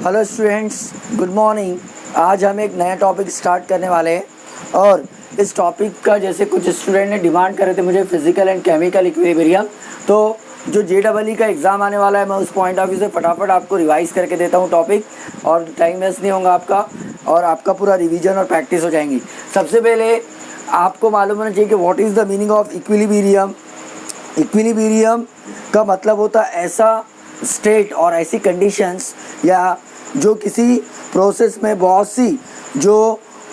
Hello students, good morning. आज हम एक नया टॉपिक स्टार्ट करने वाले हैं और इस टॉपिक का जैसे कुछ स्टूडेंट ने डिमांड करे थे मुझे फिजिकल एंड केमिकल इक्विलिब्रियम, तो जो JEE का एग्ज़ाम आने वाला है मैं उस पॉइंट ऑफ व्यू से फटाफट आपको रिवाइज़ करके देता हूँ टॉपिक, और टाइम वेस्ट नहीं होगा आपका और आपका पूरा रिवीजन और प्रैक्टिस हो जाएंगी। सबसे पहले आपको मालूम होना चाहिए कि what is the meaning of equilibrium. Equilibrium का मतलब होता है ऐसा स्टेट और ऐसी कंडीशंस या जो किसी प्रोसेस में बहुत सी जो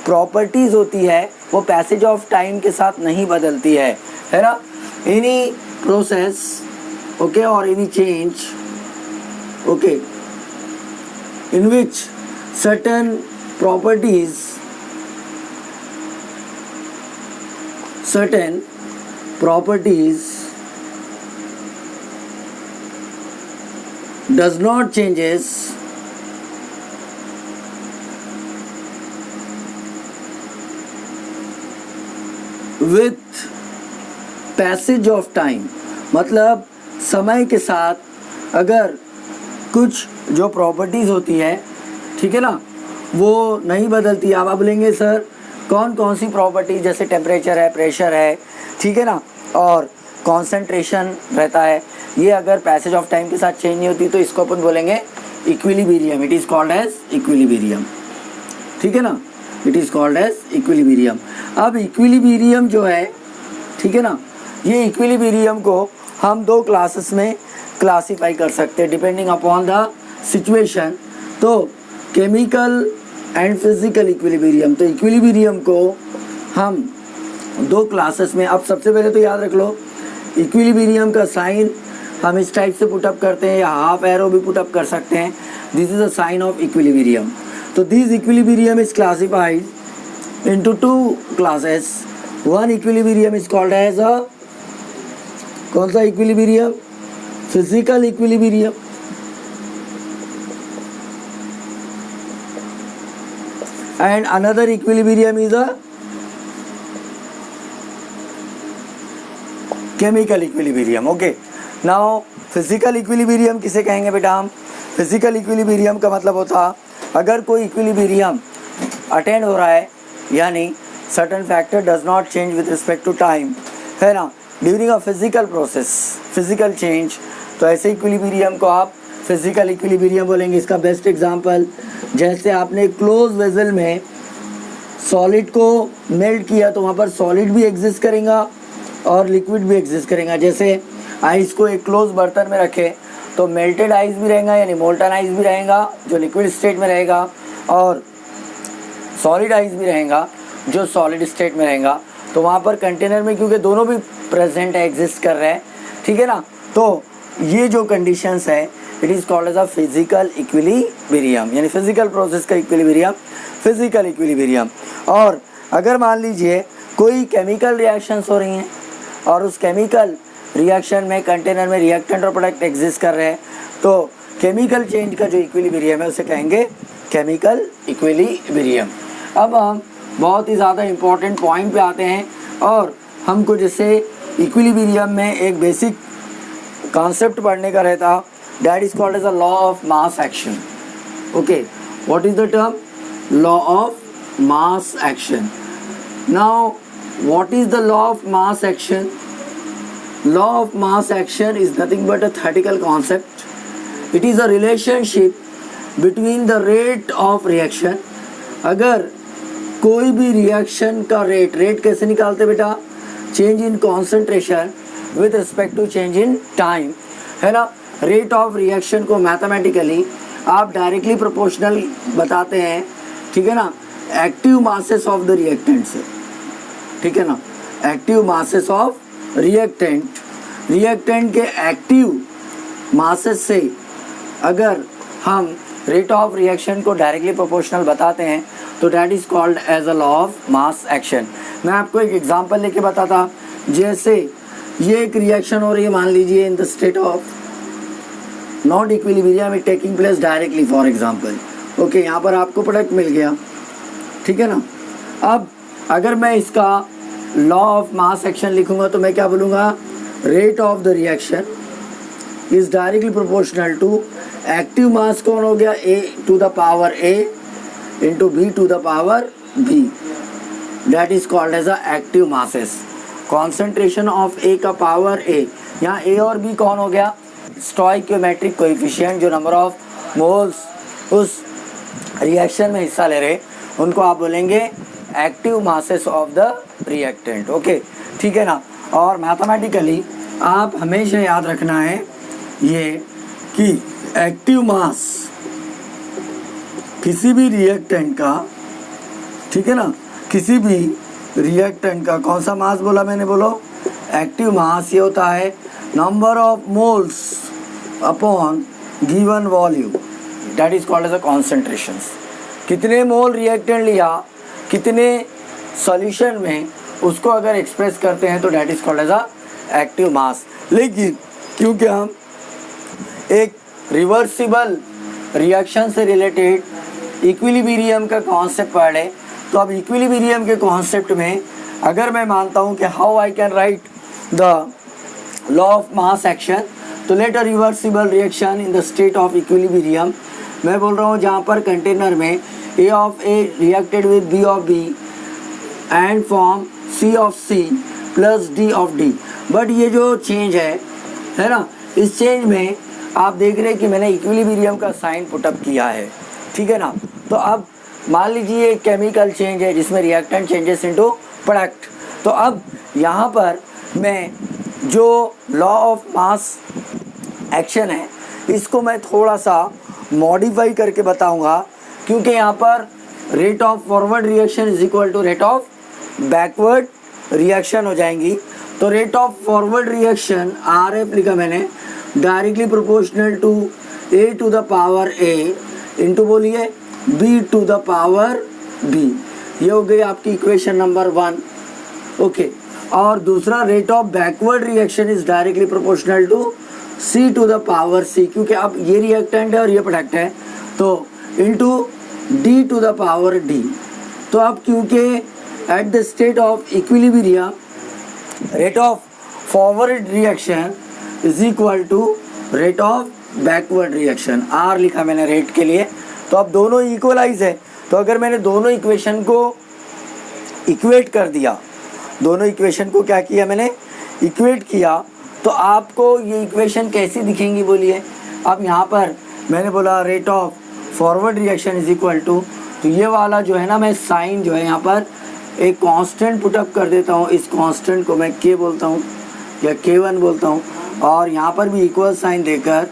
प्रॉपर्टीज़ होती है वो पैसेज ऑफ टाइम के साथ नहीं बदलती है ना। एनी प्रोसेस ओके और any change okay in which certain properties does not changes with passage of time। मतलब समय के साथ अगर कुछ जो प्रॉपर्टीज़ होती है, ठीक है ना, वो नहीं बदलती। आप बोलेंगे सर कौन कौन सी प्रॉपर्टी, जैसे टेम्परेचर है, प्रेशर है, ठीक है ना, और कॉन्सेंट्रेशन रहता है, ये अगर पैसेज ऑफ टाइम के साथ चेंज नहीं होती तो इसको अपन बोलेंगे equilibrium. It is called as equilibrium, ठीक है ना, it is called as equilibrium. अब इक्विलिब्रियम जो है, ठीक है ना, ये इक्विलिब्रियम को हम दो क्लासेस में क्लासीफाई कर सकते हैं डिपेंडिंग अपॉन द सिचुएशन। तो केमिकल एंड फिजिकल इक्विलिब्रियम, तो इक्विलिब्रियम को हम दो क्लासेस में, अब सबसे पहले तो याद रख लो इक्विलिब्रियम का साइन हम इस टाइप से पुटअप करते हैं या हाफ एरो भी पुटअप कर सकते हैं। This is a sign of equilibrium. तो this equilibrium is classified into two classes. One equilibrium is called as a, कौन सा equilibrium? Physical equilibrium. And another equilibrium is a chemical equilibrium। Okay, now physical equilibrium किसे कहेंगे बेटा हम? physical equilibrium का मतलब होता अगर कोई equilibrium अटेंड हो रहा है, यानी certain factor does not change with respect to time, है ना, during a physical process, physical change, तो ऐसे equilibrium को आप फिजिकल इक्विलिब्रियम बोलेंगे। इसका बेस्ट एग्जांपल, जैसे आपने क्लोज वेसल में सॉलिड को मेल्ट किया तो वहाँ पर सॉलिड भी एग्जिस्ट करेगा और लिक्विड भी एग्जिस्ट करेगा। जैसे आइस को एक क्लोज बर्तन में रखें तो मेल्टेड आइस भी रहेगा, यानी मोल्टन आइस भी रहेगा जो लिक्विड स्टेट में रहेगा, और सॉलिड आइस भी रहेगा जो सॉलिड स्टेट में रहेगा। तो वहाँ पर कंटेनर में क्योंकि दोनों भी प्रेजेंट है, एग्जिस्ट कर रहे हैं, ठीक है ना, तो ये जो कंडीशंस है it is called as a physical equilibrium, यानी फिजिकल प्रोसेस का इक्विलिब्रियम फिजिकल इक्विलिब्रियम। और अगर मान लीजिए कोई केमिकल रिएक्शंस हो रही हैं और उस केमिकल रिएक्शन में कंटेनर में रिएक्टेंट और प्रोडक्ट एग्जिस्ट कर रहे हैं, तो केमिकल चेंज का जो इक्विलिब्रियम है उसे कहेंगे केमिकल इक्विलिब्रियम। अब हम बहुत ही ज़्यादा इम्पोर्टेंट पॉइंट पे आते हैं और हमको जैसे इक्विलिब्रियम में एक बेसिक कॉन्सेप्ट पढ़ने का रहता, that is called as a law of mass action। okay, what is the term? law of mass action। now what is the law of mass action? law of mass action is nothing but a theoretical concept। it is a relationship between the rate of reaction। अगर कोई भी reaction का rate कैसे निकालते बेटा? Change in concentration with respect to change in time, है ना। Rate of reaction को मैथमेटिकली आप डायरेक्टली प्रोपोर्शनल बताते हैं, ठीक है ना, active masses of the reactant से, ठीक है ना, एक्टिव मासेस ऑफ रिएक्टेंट के एक्टिव मासेस से अगर हम रेट ऑफ रिएक्शन को डायरेक्टली प्रोपोर्शनल बताते हैं तो that is called as a law of mass action. मैं आपको एक एग्जांपल लेके बताता, जैसे ये एक रिएक्शन हो रही है, मान लीजिए इन the state of not equilibrium it taking place directly for example. Okay, यहाँ पर आपको प्रोडक्ट मिल गया, ठीक है ना। अब अगर मैं इसका लॉ ऑफ मास एक्शन लिखूंगा तो मैं क्या बोलूँगा? Rate of the reaction is directly proportional to active mass कौन हो गया, a to the power a into b to the power b, that is called as a active masses. Concentration of a का power a, यहाँ a और b कौन हो गया, stoichiometric coefficient, जो नंबर ऑफ मोल्स उस रिएक्शन में हिस्सा ले रहे उनको आप बोलेंगे active masses of the reactant. Okay, ठीक है ना। और मैथमेटिकली आप हमेशा याद रखना है ये कि एक्टिव मास किसी भी रिएक्टेंट का, ठीक है ना, किसी भी रिएक्टेंट का कौन सा मास बोला मैंने, बोलो एक्टिव मास। ये होता है number of moles upon given volume, that is called as a concentrations. कितने मोल रिएक्टेंट लिया कितने सॉल्यूशन में, उसको अगर एक्सप्रेस करते हैं तो that is called as a active mass. लेकिन क्योंकि हम एक रिवर्सिबल रिएक्शन से रिलेटेड इक्विलिब्रियम का कॉन्सेप्ट पढ़े, तो अब इक्विलिब्रियम के कॉन्सेप्ट में अगर मैं मानता हूँ कि how I can write the law of mass action, तो let a reversible reaction in the state of equilibrium. मैं बोल रहा हूँ जहाँ पर कंटेनर में A of A reacted with B of B and form C of C plus D of D। But ये जो चेंज है ना, इस चेंज में आप देख रहे हैं कि मैंने इक्विलिब्रियम का साइन पुटअप किया है, ठीक है ना। तो अब मान लीजिए केमिकल चेंज है जिसमें रिएक्टेंट चेंजेस इनटू प्रोडक्ट। तो अब यहाँ पर मैं जो लॉ ऑफ मास एक्शन है इसको मैं थोड़ा सा मॉडिफाई करके बताऊंगा, क्योंकि यहाँ पर rate of forward reaction is equal to rate of backward reaction हो जाएंगी। तो rate of forward reaction RF लिखा मैंने, directly proportional to A to the power A into बोलिए B to the power B। ये हो गई आपकी इक्वेशन नंबर 1। ओके, और दूसरा rate of backward reaction is directly proportional to C to the power C, क्योंकि अब ये रिएक्टेंट है और ये प्रोडक्ट है, तो into D to the power D। तो अब क्योंकि at the state of equilibrium rate of forward reaction is equal to rate of backward reaction, R लिखा मैंने रेट के लिए। तो अब दोनों इक्वलाइज है, तो अगर मैंने दोनों इक्वेशन को इक्वेट कर दिया, दोनों इक्वेशन को क्या किया मैंने, इक्वेट किया, तो आपको ये इक्वेशन कैसी दिखेंगी बोलिए। अब यहाँ पर मैंने बोला rate of forward reaction is equal to, तो ये वाला जो है ना, मैं साइन जो है यहाँ पर एक कांस्टेंट पुटअप कर देता हूँ। इस कांस्टेंट को मैं K बोलता हूँ या K1 बोलता हूँ, और यहाँ पर भी इक्वल साइन देकर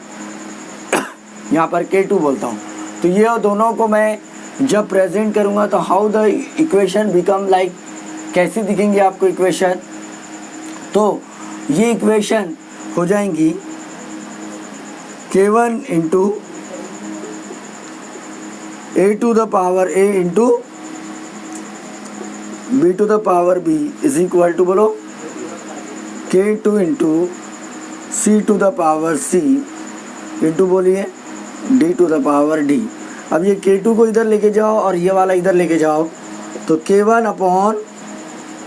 यहाँ पर K2 बोलता हूँ। तो ये दोनों को मैं जब प्रेजेंट करूँगा तो how the equation become like, कैसी दिखेंगी आपको इक्वेशन। तो ये इक्वेशन हो जाएंगी K1 into A to the power A into B to the power B is equal to बोलो K2 into C to the power C into बोलिए D to the power D। अब ये K2 को इधर लेके जाओ और ये वाला इधर लेके जाओ, तो K1 upon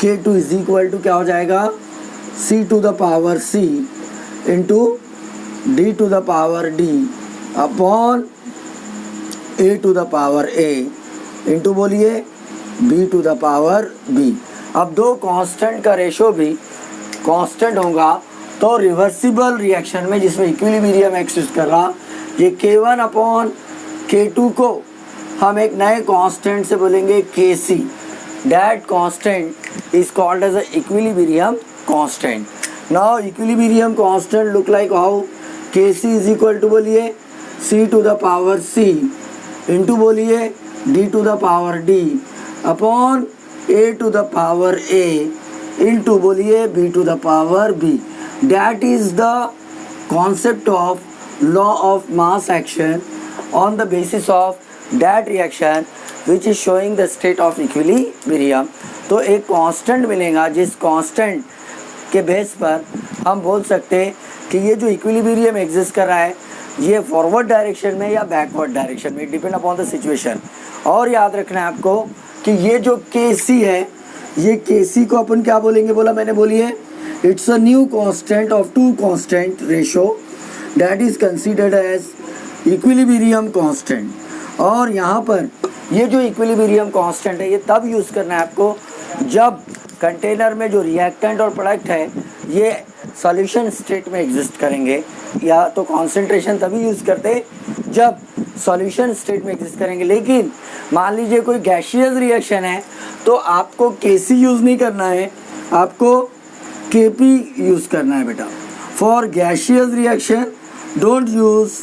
K2 is equal to क्या हो जाएगा, C to the power C into D to the power D upon A to the power A into बोलिए B to the power B। अब दो कांस्टेंट का रेशो भी constant होगा, तो रिवर्सिबल रिएक्शन में जिसमें इक्विलिब्रियम एक्सिस्ट कर रहा, ये K1 अपॉन K2 को हम एक नए कांस्टेंट से बोलेंगे Kc। That constant is called as a equilibrium constant. Now equilibrium constant look like how, Kc is equal to बोलिए C to the power C into बोलिए D to the power D upon A to the power A into बोलिए B to the power B। That is the concept of law of mass action on the basis of that reaction which is showing the state of equilibrium। तो एक constant मिलेगा जिस constant के base पर हम बोल सकते हैं कि ये जो इक्विलिब्रियम एग्जिस्ट कर रहा है ये फॉरवर्ड डायरेक्शन में या बैकवर्ड डायरेक्शन में, डिपेंड अपॉन द सिचुएशन। और याद रखना है आपको कि ये जो Kc है, ये Kc को अपन क्या बोलेंगे, बोला मैंने, बोलिए it's a new constant of two constant ratio that is considered as equilibrium constant. और यहाँ पर ये जो इक्विलिब्रियम कांस्टेंट है ये तब यूज़ करना है आपको जब कंटेनर में जो रिएक्टेंट और प्रोडक्ट है ये सॉल्यूशन स्टेट में एग्जिस्ट करेंगे, या तो कॉन्सेंट्रेशन तभी यूज़ करते जब सॉल्यूशन स्टेट में एग्जिस्ट करेंगे। लेकिन मान लीजिए कोई गैसियस रिएक्शन है तो आपको Kc यूज़ नहीं करना है, आपको Kp यूज़ करना है बेटा। For gaseous reaction don't use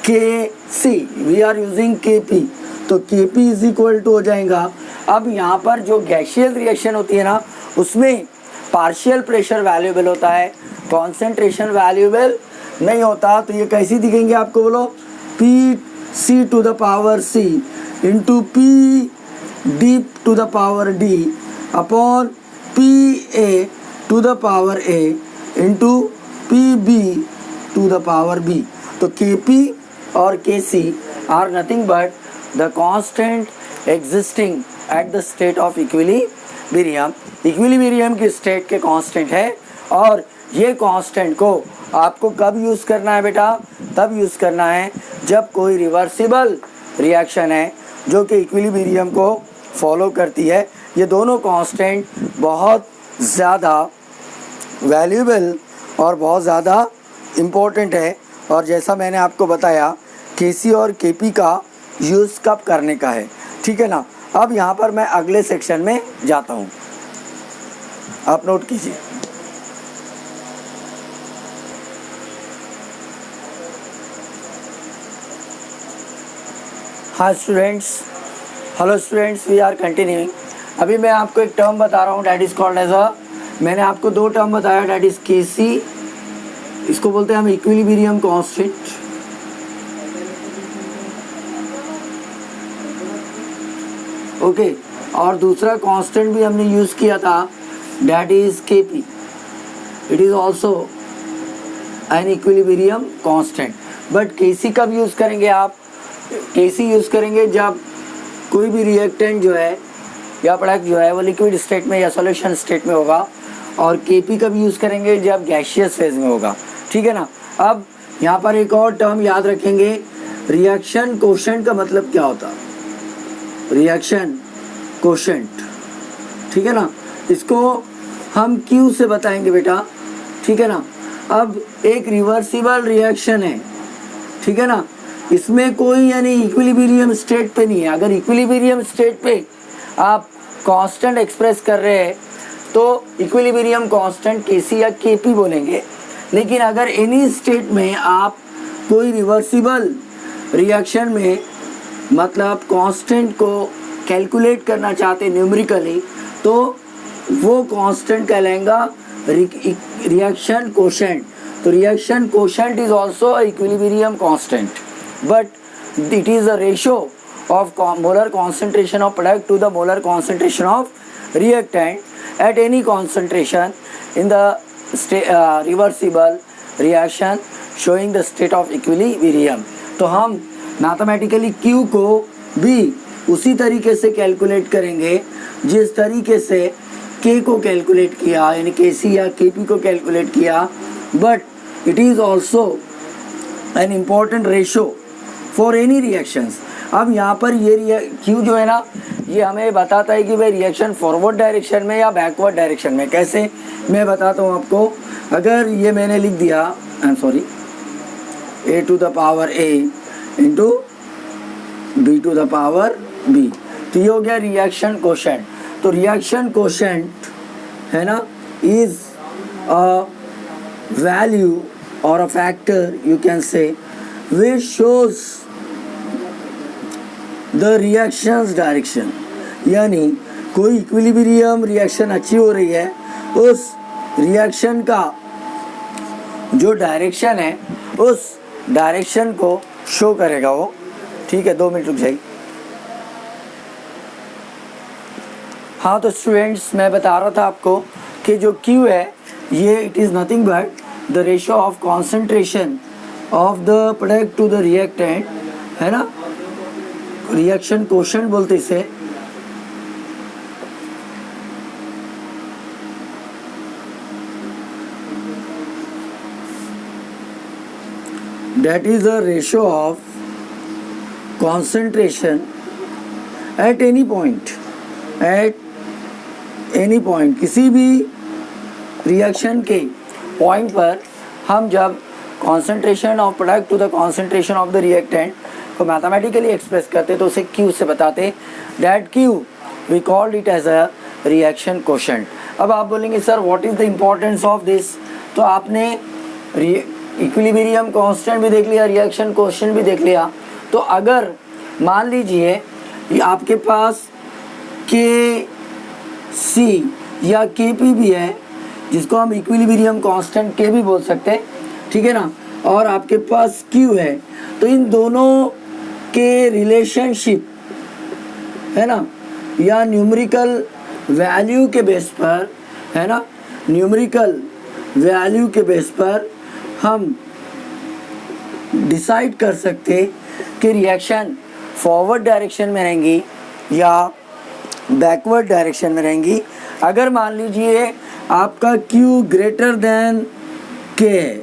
Kc, we are using Kp, तो Kp इज इक्वल टू हो जाएगा। अब यहाँ पर जो गैसियस रिएक्शन होती है ना उसमें पार्शियल प्रेशर वैल्यूएबल होता है, कॉन्सेंट्रेशन वैल्यूएबल नहीं होता। तो ये कैसी दिखेंगे आपको, बोलो, Pc to the power c into P D to the power d upon Pa to the power a into Pb to the power b। तो Kp और Kc are nothing but the constant existing at the state of equilibrium। Equilibrium की state के constant है और ये constant को आपको कब यूज़ करना है बेटा, तब यूज़ करना है जब कोई रिवर्सिबल रिएक्शन है जो कि इक्विलिब्रियम को फॉलो करती है। ये दोनों कांस्टेंट बहुत ज़्यादा वैल्यूएबल और बहुत ज़्यादा इम्पोर्टेंट है। और जैसा मैंने आपको बताया Kc और Kp का यूज़ कब करने का है, ठीक है ना। अब यहाँ पर मैं अगले सेक्शन में जाता हूँ, आप नोट कीजिए। हाँ students, hello students, we are continuing. अभी मैं आपको एक टर्म बता रहा हूँ that is called as a, मैंने आपको दो टर्म बताया डैट इज़ Kc, इसको बोलते हैं हम इक्विलिब्रियम कांस्टेंट, ओके। और दूसरा कांस्टेंट भी हमने यूज़ किया था that is Kp, it is also an equilibrium constant. But Kc कब यूज़ करेंगे आप, Kc यूज़ करेंगे जब कोई भी रिएक्टेंट जो है या प्रोडक्ट जो है वो लिक्विड स्टेट में या सॉल्यूशन स्टेट में होगा। और Kp कब यूज़ करेंगे, जब गैसियस फेज में होगा, ठीक है ना। अब यहाँ पर एक और टर्म याद रखेंगे, रिएक्शन कोशेंट का मतलब क्या होता है, रिएक्शन कोशेंट, ठीक है ना। इसको हम Q से बताएंगे बेटा, ठीक है ना। अब एक रिवर्सिबल रिएक्शन है, ठीक है ना, इसमें कोई यानी इक्विलिब्रियम स्टेट पे नहीं है। अगर इक्विलिब्रियम स्टेट पे आप कांस्टेंट एक्सप्रेस कर रहे हैं तो इक्विलिब्रियम कांस्टेंट Kc या Kp बोलेंगे। लेकिन अगर एनी स्टेट में आप कोई रिवर्सिबल रिएक्शन में मतलब कांस्टेंट को कैलकुलेट करना चाहते हैं न्यूमेरिकली, तो वो कांस्टेंट कहलाएगा रिएक्शन कोशेंट। तो reaction quotient is also equilibrium constant, but it is a ratio of molar concentration of product to the molar concentration of reactant at any concentration in the reversible reaction showing the state of equilibrium। तो हम mathematically Q को भी उसी तरीके से calculate करेंगे जिस तरीके से K को कैलकुलेट किया, यानी Kc या Kp को कैलकुलेट किया। But it is also an important ratio for any reactions. अब यहाँ पर ये Q जो है ना, ये हमें बताता है कि भाई रिएक्शन फॉरवर्ड डायरेक्शन में या बैकवर्ड डायरेक्शन में। कैसे, मैं बताता हूँ आपको। अगर ये मैंने लिख दिया, I am sorry, a to the power a into b to the power b, तो ये हो गया रिएक्शन कोशेंट। तो रिएक्शन कोशेंट है ना इज अ वैल्यू और a factor you can say which shows the reactions direction. यानी कोई इक्विलिब्रियम रिएक्शन अच्छी हो रही है, उस रिएक्शन का जो डायरेक्शन है उस डायरेक्शन को शो करेगा वो, ठीक है। 2 मिनट रुक जाइए। हाँ तो स्टूडेंट्स, मैं बता रहा था आपको कि जो Q है ये it is nothing but the ratio of concentration of the product to the reactant, है ना। रिएक्शन कोशेंट बोलते इसे। that is the ratio of concentration at any point, किसी भी रिएक्शन के पॉइंट पर हम जब concentration of product to the concentration of the reactant को मैथमेटिकली एक्सप्रेस करते तो उसे Q से बताते। That Q we called it as a reaction quotient. अब आप बोलेंगे sir what is the importance of this, तो आपने इक्विलिब्रियम कांस्टेंट भी देख लिया, रिएक्शन कोशेंट भी देख लिया। तो अगर मान लीजिए ये आपके पास Kc या Kp भी है, जिसको हम इक्विलिब्रियम कांस्टेंट K भी बोल सकते हैं, ठीक है ना, और आपके पास Q है, तो इन दोनों के रिलेशनशिप है ना, या न्यूमेरिकल वैल्यू के बेस पर, है ना, न्यूमेरिकल वैल्यू के बेस पर हम डिसाइड कर सकते कि रिएक्शन फॉरवर्ड डायरेक्शन में रहेंगी या बैकवर्ड डायरेक्शन में रहेंगी। अगर मान लीजिए आपका Q ग्रेटर देन K है,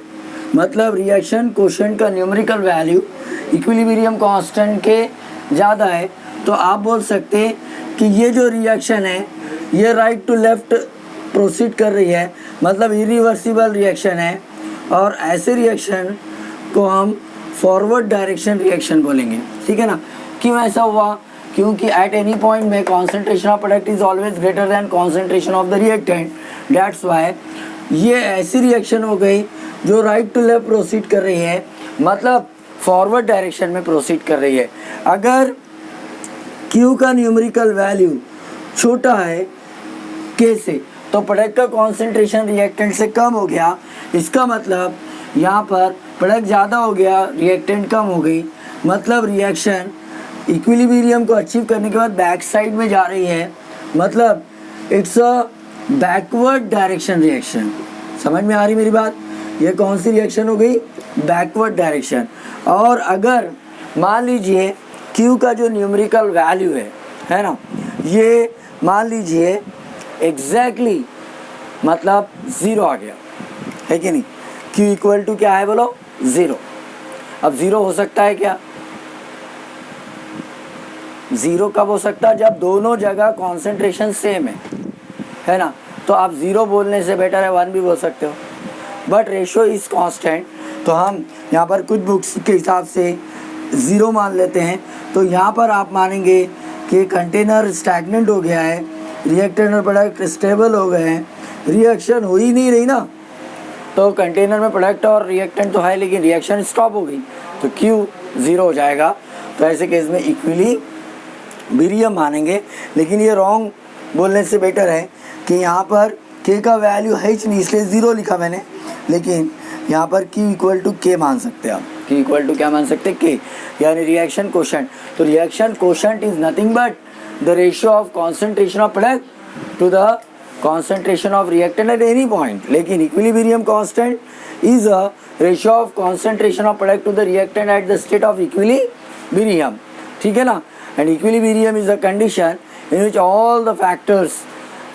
मतलब रिएक्शन कोशेंट का न्यूमेरिकल वैल्यू इक्विलिब्रियम कांस्टेंट के ज़्यादा है, तो आप बोल सकते हैं कि ये जो रिएक्शन है ये राइट टू लेफ़्ट प्रोसीड कर रही है, मतलब इरिवर्सिबल रिएक्शन है, और ऐसे रिएक्शन को हम फॉरवर्ड डायरेक्शन रिएक्शन बोलेंगे, ठीक है ना। क्यों ऐसा हुआ? क्योंकि एट एनी पॉइंट में concentration of product is always greater than concentration of the reactant. That's why ये ऐसी रिएक्शन हो गई जो राइट टू लेफ्ट प्रोसीड कर रही है, मतलब फॉरवर्ड डायरेक्शन में प्रोसीड कर रही है। अगर Q का न्यूमेरिकल वैल्यू छोटा है K से, तो प्रोडक्ट का कॉन्सेंट्रेशन रिएक्टेंट से कम हो गया। इसका मतलब यहाँ पर प्रोडक्ट ज़्यादा हो गया, रिएक्टेंट कम हो गई, मतलब रिएक्शन इक्विलिब्रियम को अचीव करने के बाद बैक साइड में जा रही है, मतलब it's a backward direction reaction. समझ में आ रही मेरी बात? ये कौन सी रिएक्शन हो गई? Backward direction. और अगर मान लीजिए Q का जो न्यूमेरिकल वैल्यू है ना, ये मान लीजिए एग्जैक्टली मतलब 0 आ गया, है कि नहीं? Q इक्वल टू क्या है बोलो? 0। अब 0 हो सकता है क्या? 0 कब हो सकता है? जब दोनों जगह कॉन्सेंट्रेशन सेम है ना, तो आप 0 बोलने से बेटर है 1 भी बोल सकते हो, बट रेशो इज़ कांस्टेंट। तो हम यहाँ पर कुछ बुक्स के हिसाब से 0 मान लेते हैं। तो यहाँ पर आप मानेंगे कि कंटेनर स्टैग्नेंट हो गया है, रिएक्टेंट और प्रोडक्ट स्टेबल हो गए हैं, रिएक्शन हो ही नहीं रही ना, तो कंटेनर में प्रोडक्ट और रिएक्टेंट तो है लेकिन रिएक्शन स्टॉप हो गई, तो Q 0 हो जाएगा। तो ऐसे केस में इक्विलिब्रियम मानेंगे। लेकिन ये रॉन्ग बोलने से बेटर है कि यहाँ पर K का वैल्यू है ही नहीं, इसलिए 0 लिखा मैंने, लेकिन यहाँ पर Q इक्वल टू K मान सकते हैं आप। Q इक्वल टू क्या मान सकते हैं? K, यानी रिएक्शन कोशेंट। तो reaction quotient is nothing but the ratio of concentration of product to the concentration of reactant at any point। लेकिन equilibrium constant is a ratio of concentration of product to the reactant at the state of equilibrium, ठीक है ना। and equilibrium is a condition in which all the factors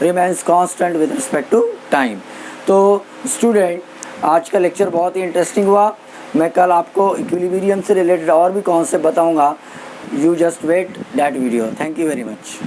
remains constant with respect to time। तो student आज का lecture बहुत ही interesting हुआ। मैं कल आपको इक्विलिब्रियम से रिलेटेड और भी कॉन्सेप्ट बताऊंगा। You just wait that video. Thank you very much.